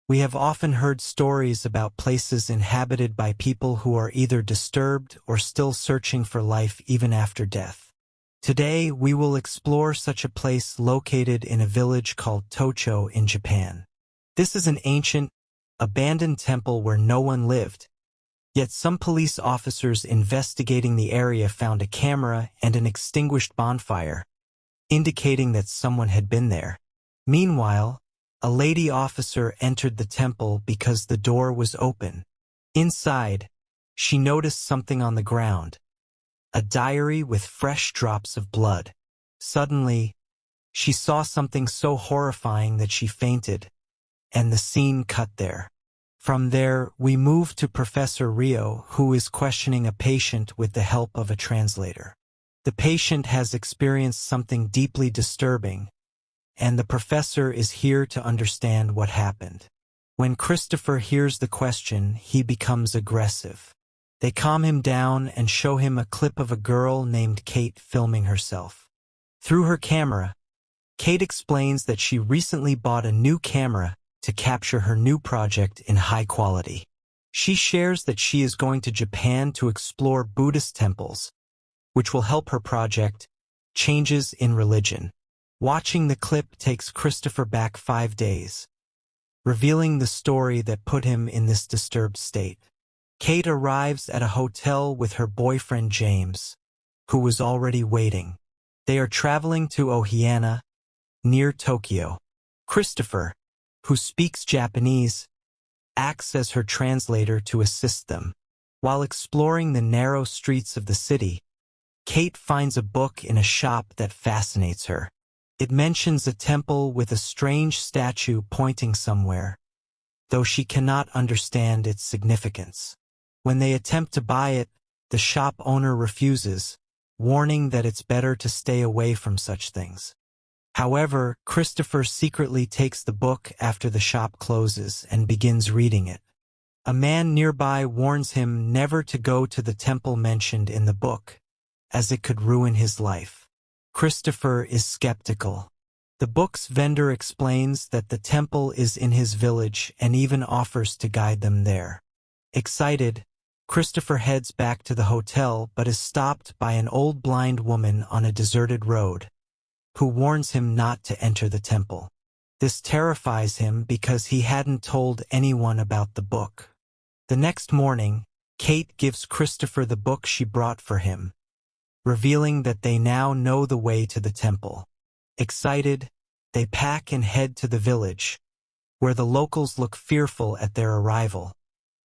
We have often heard stories about places inhabited by people who are either disturbed or still searching for life even after death. Today, we will explore such a place located in a village called Tocho in Japan. This is an ancient, abandoned temple where no one lived. Yet some police officers investigating the area found a camera and an extinguished bonfire, indicating that someone had been there. Meanwhile, a lady officer entered the temple because the door was open. Inside, she noticed something on the ground, a diary with fresh drops of blood. Suddenly, she saw something so horrifying that she fainted, and the scene cut there. From there, we move to Professor Rio, who is questioning a patient with the help of a translator. The patient has experienced something deeply disturbing, and the professor is here to understand what happened. When Christopher hears the question, he becomes aggressive. They calm him down and show him a clip of a girl named Kate filming herself. Through her camera, Kate explains that she recently bought a new camera to capture her new project in high quality. She shares that she is going to Japan to explore Buddhist temples, which will help her project, Changes in Religion. Watching the clip takes Christopher back 5 days, revealing the story that put him in this disturbed state. Kate arrives at a hotel with her boyfriend James, who was already waiting. They are traveling to Ohana, near Tokyo. Christopher, who speaks Japanese, acts as her translator to assist them. While exploring the narrow streets of the city, Kate finds a book in a shop that fascinates her. It mentions a temple with a strange statue pointing somewhere, though she cannot understand its significance. When they attempt to buy it, the shop owner refuses, warning that it's better to stay away from such things. However, Christopher secretly takes the book after the shop closes and begins reading it. A man nearby warns him never to go to the temple mentioned in the book, as it could ruin his life. Christopher is skeptical. The book's vendor explains that the temple is in his village and even offers to guide them there. Excited, Christopher heads back to the hotel but is stopped by an old blind woman on a deserted road, who warns him not to enter the temple. This terrifies him because he hadn't told anyone about the book. The next morning, Kate gives Christopher the book she brought for him, revealing that they now know the way to the temple. Excited, they pack and head to the village, where the locals look fearful at their arrival,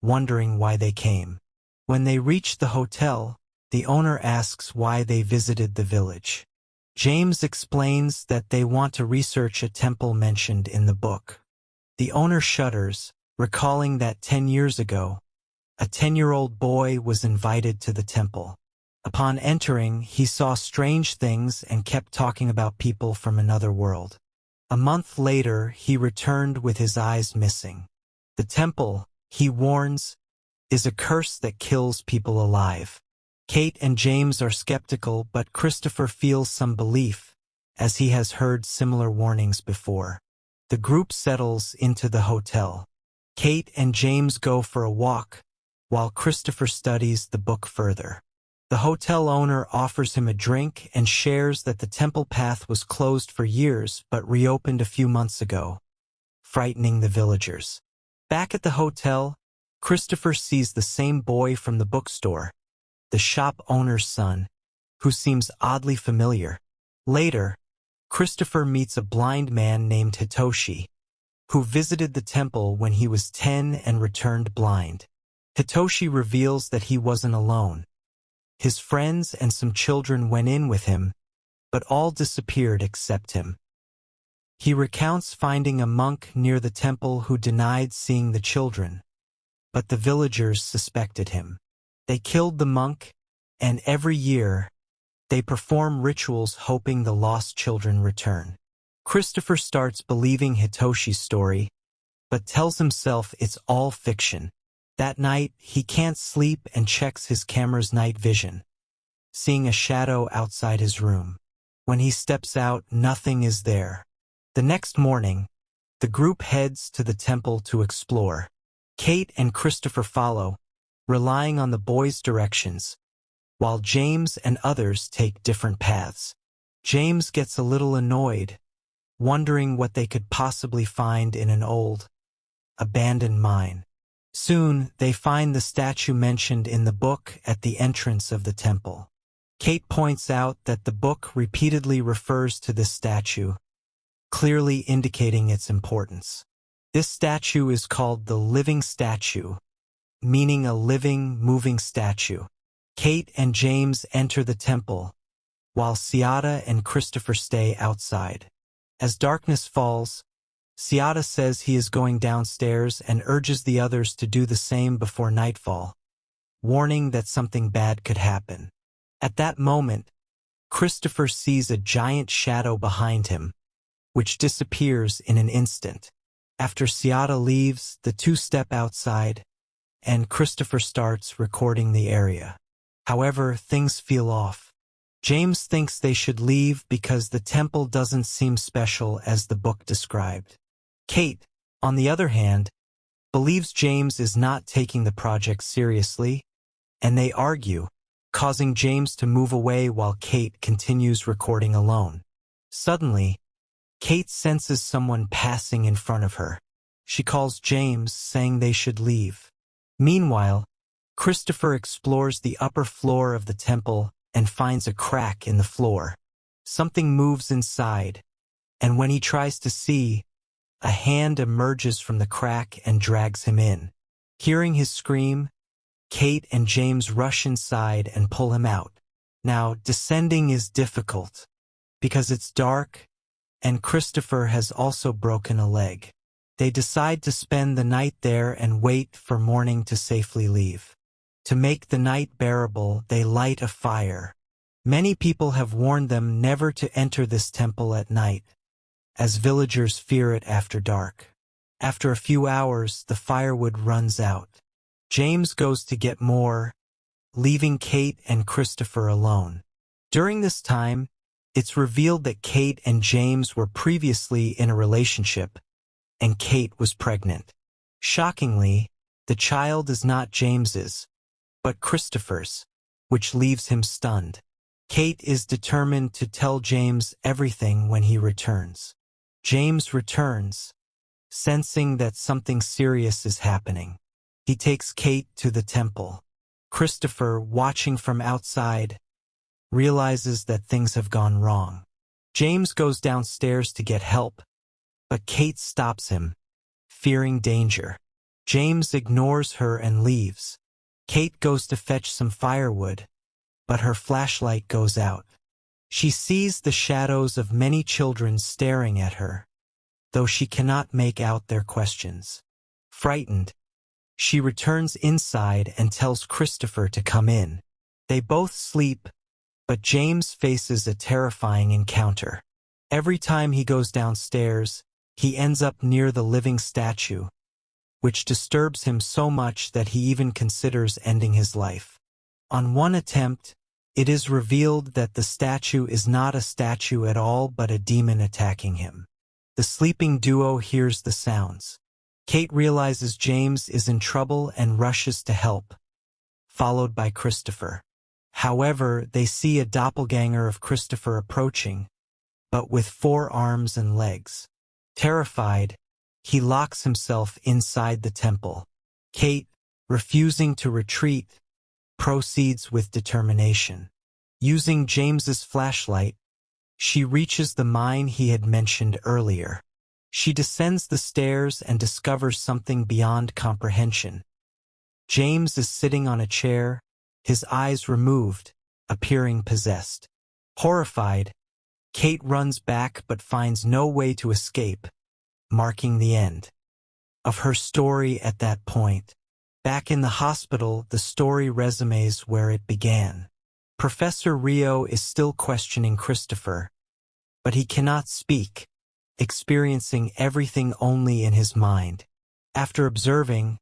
wondering why they came. When they reach the hotel, the owner asks why they visited the village. James explains that they want to research a temple mentioned in the book. The owner shudders, recalling that 10 years ago, a 10-year-old boy was invited to the temple. Upon entering, he saw strange things and kept talking about people from another world. A month later, he returned with his eyes missing. The temple, he warns, is a curse that kills people alive. Kate and James are skeptical, but Christopher feels some belief, as he has heard similar warnings before. The group settles into the hotel. Kate and James go for a walk, while Christopher studies the book further. The hotel owner offers him a drink and shares that the temple path was closed for years but reopened a few months ago, frightening the villagers. Back at the hotel, Christopher sees the same boy from the bookstore, the shop owner's son, who seems oddly familiar. Later, Christopher meets a blind man named Hitoshi, who visited the temple when he was 10 and returned blind. Hitoshi reveals that he wasn't alone. His friends and some children went in with him, but all disappeared except him. He recounts finding a monk near the temple who denied seeing the children, but the villagers suspected him. They killed the monk, and every year, they perform rituals hoping the lost children return. Christopher starts believing Hitoshi's story, but tells himself it's all fiction. That night, he can't sleep and checks his camera's night vision, seeing a shadow outside his room. When he steps out, nothing is there. The next morning, The group heads to the temple to explore. Kate and Christopher follow, relying on the boys' directions, while James and others take different paths. James gets a little annoyed, wondering what they could possibly find in an old, abandoned mine. Soon, they find the statue mentioned in the book at the entrance of the temple. Kate points out that the book repeatedly refers to this statue, clearly indicating its importance. This statue is called the living statue, meaning a living, moving statue. Kate and James enter the temple, while Seada and Christopher stay outside. As darkness falls, Seada says he is going downstairs and urges the others to do the same before nightfall, warning that something bad could happen. At that moment, Christopher sees a giant shadow behind him, which disappears in an instant. After Seada leaves, the two step outside, and Christopher starts recording the area. However, things feel off. James thinks they should leave because the temple doesn't seem special as the book described. Kate, on the other hand, believes James is not taking the project seriously, and they argue, causing James to move away while Kate continues recording alone. Suddenly, Kate senses someone passing in front of her. She calls James, saying they should leave. Meanwhile, Christopher explores the upper floor of the temple and finds a crack in the floor. Something moves inside, and when he tries to see, a hand emerges from the crack and drags him in. Hearing his scream, Kate and James rush inside and pull him out. Now, descending is difficult, because it's dark, and Christopher has also broken a leg. They decide to spend the night there and wait for morning to safely leave. To make the night bearable, they light a fire. Many people have warned them never to enter this temple at night, as villagers fear it after dark. After a few hours, the firewood runs out. James goes to get more, leaving Kate and Christopher alone. During this time, it's revealed that Kate and James were previously in a relationship, and Kate was pregnant. Shockingly, the child is not James's, but Christopher's, which leaves him stunned. Kate is determined to tell James everything when he returns. James returns, sensing that something serious is happening. He takes Kate to the temple. Christopher, watching from outside, realizes that things have gone wrong. James goes downstairs to get help, but Kate stops him, fearing danger. James ignores her and leaves. Kate goes to fetch some firewood, but her flashlight goes out. She sees the shadows of many children staring at her, though she cannot make out their questions. Frightened, she returns inside and tells Christopher to come in. They both sleep, but James faces a terrifying encounter. Every time he goes downstairs, he ends up near the living statue, which disturbs him so much that he even considers ending his life. On one attempt, it is revealed that the statue is not a statue at all but a demon attacking him. The sleeping duo hears the sounds. Kate realizes James is in trouble and rushes to help, followed by Christopher. However, they see a doppelganger of Christopher approaching, but with 4 arms and legs. Terrified, he locks himself inside the temple. Kate, refusing to retreat, proceeds with determination. Using James's flashlight, she reaches the mine he had mentioned earlier. She descends the stairs and discovers something beyond comprehension. James is sitting on a chair, his eyes removed, appearing possessed. Horrified, Kate runs back but finds no way to escape, marking the end of her story at that point. Back in the hospital, the story resumes where it began. Professor Rio is still questioning Christopher, but he cannot speak, experiencing everything only in his mind. After observing,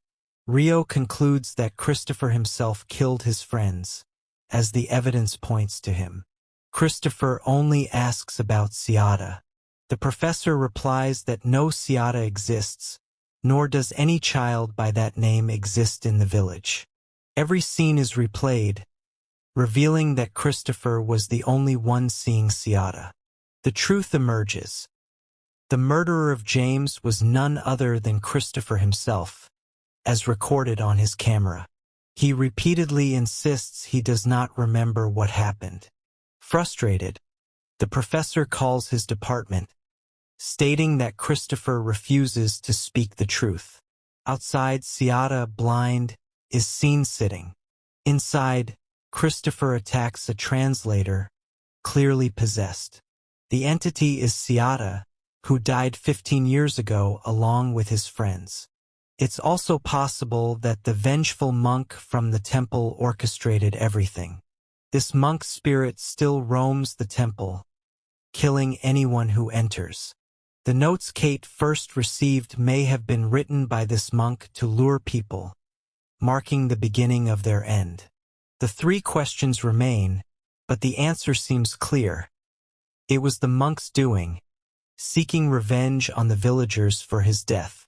Rio concludes that Christopher himself killed his friends, as the evidence points to him. Christopher only asks about Seada, The professor replies that no Seata exists, nor does any child by that name exist in the village. Every scene is replayed, revealing that Christopher was the only one seeing Seata. The truth emerges. The murderer of James was none other than Christopher himself, as recorded on his camera. He repeatedly insists he does not remember what happened. Frustrated, the professor calls his department, stating that Christopher refuses to speak the truth. Outside, Seata, blind, is seen sitting. Inside, Christopher attacks a translator, clearly possessed. The entity is Seata, who died 15 years ago along with his friends. It's also possible that the vengeful monk from the temple orchestrated everything. This monk's spirit still roams the temple, killing anyone who enters. The notes Kate first received may have been written by this monk to lure people, marking the beginning of their end. The three questions remain, but the answer seems clear. It was the monk's doing, seeking revenge on the villagers for his death.